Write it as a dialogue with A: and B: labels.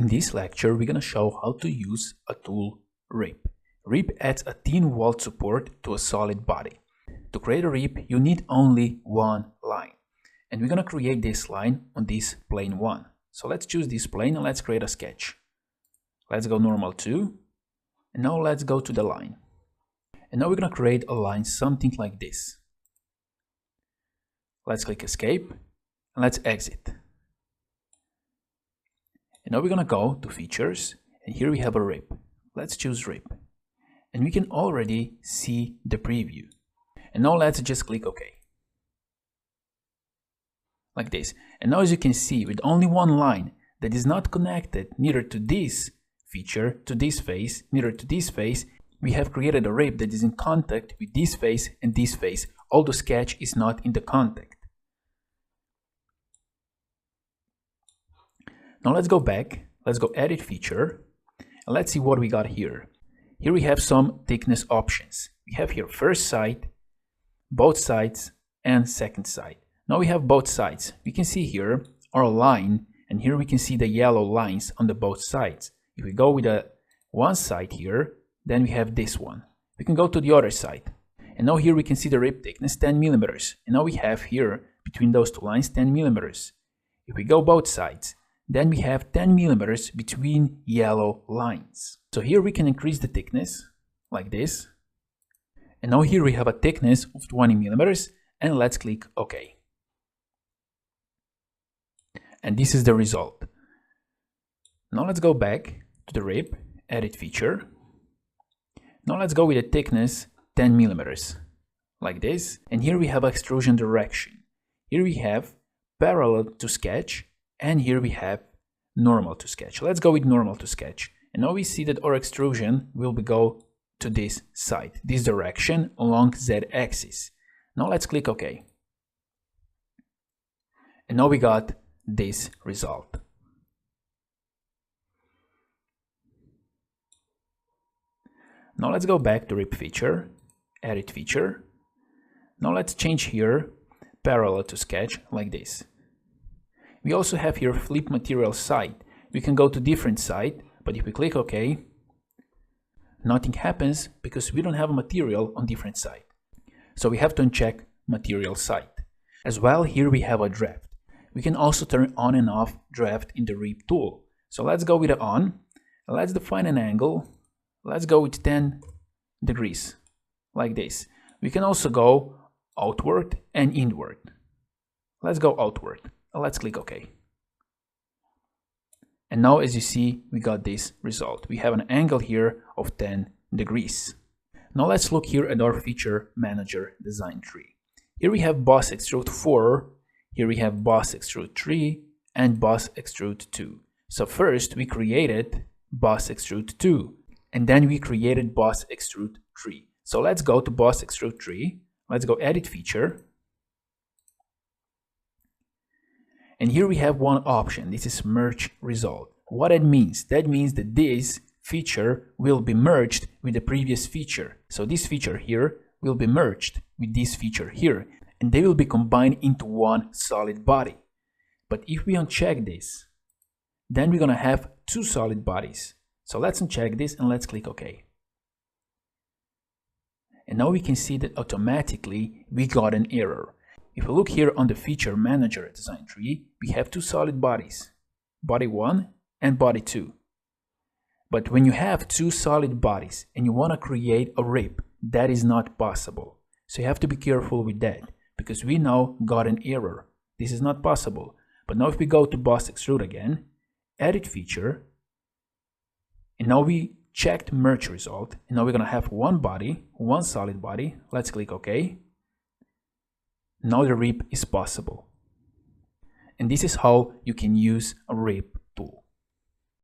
A: In this lecture, we're going to show how to use a tool, rip. Rip adds a thin wall support to a solid body. To create a rip, you need only one line. And we're going to create this line on this plane 1. So let's choose this plane and let's create a sketch. Let's go normal 2. And now let's go to the line. And now we're going to create a line something like this. Let's click escape and let's exit. And now we're going to go to features and here we have a rip. Let's choose rip. And we can already see the preview. And now let's just click OK. Like this. And now as you can see, with only one line that is not connected neither to this feature, to this face, neither to this face, we have created a rip that is in contact with this face and this face, although sketch is not in the contact. Now let's go back, let's go edit feature, and let's see what we got here. Here we have some thickness options. We have here first side, both sides, and second side. Now we have both sides. We can see here our line, and here we can see the yellow lines on the both sides. If we go with the one side here, then we have this one. We can go to the other side. And now here we can see the rip thickness 10 millimeters. And now we have here between those two lines 10 millimeters. If we go both sides, then we have 10 millimeters between yellow lines. So here we can increase the thickness like this. And now here we have a thickness of 20 millimeters and let's click OK. And this is the result. Now let's go back to the rip, edit feature. Now let's go with a thickness 10 millimeters like this. And here we have extrusion direction. Here we have parallel to sketch. And here we have normal to sketch. Let's go with normal to sketch. And now we see that our extrusion will go to this side, this direction along Z-axis. Now let's click OK. And now we got this result. Now let's go back to rip feature, edit feature. Now let's change here parallel to sketch like this. We also have here flip material side. We can go to different side, but if we click OK, nothing happens because we don't have a material on different side. So we have to uncheck material side. As well, here we have a draft. We can also turn on and off draft in the rip tool. So let's go with the on. Let's define an angle. Let's go with 10 degrees, like this. We can also go outward and inward. Let's go outward. Let's click OK. And now as you see, we got this result. We have an angle here of 10 degrees. Now let's look here at our feature manager design tree. Here we have Boss Extrude 4, here we have Boss Extrude 3, and Boss Extrude 2. So first we created Boss Extrude 2, and then we created Boss Extrude 3. So let's go to Boss Extrude 3, let's go edit feature. And here we have one option, this is merge result. What it means? That means that this feature will be merged with the previous feature. So this feature here will be merged with this feature here, and they will be combined into one solid body. But if we uncheck this, then we're gonna have two solid bodies. So let's uncheck this and let's click OK. And now we can see that automatically we got an error. If we look here on the feature manager design tree, we have two solid bodies, body 1 and body 2. But when you have two solid bodies and you want to create a rip, that is not possible. So you have to be careful with that because we now got an error. This is not possible. But now if we go to Boss Extrude again, edit feature, and now we checked merge result, and now we're going to have one body, one solid body. Let's click OK. Now the rip is possible. And this is how you can use a rip tool.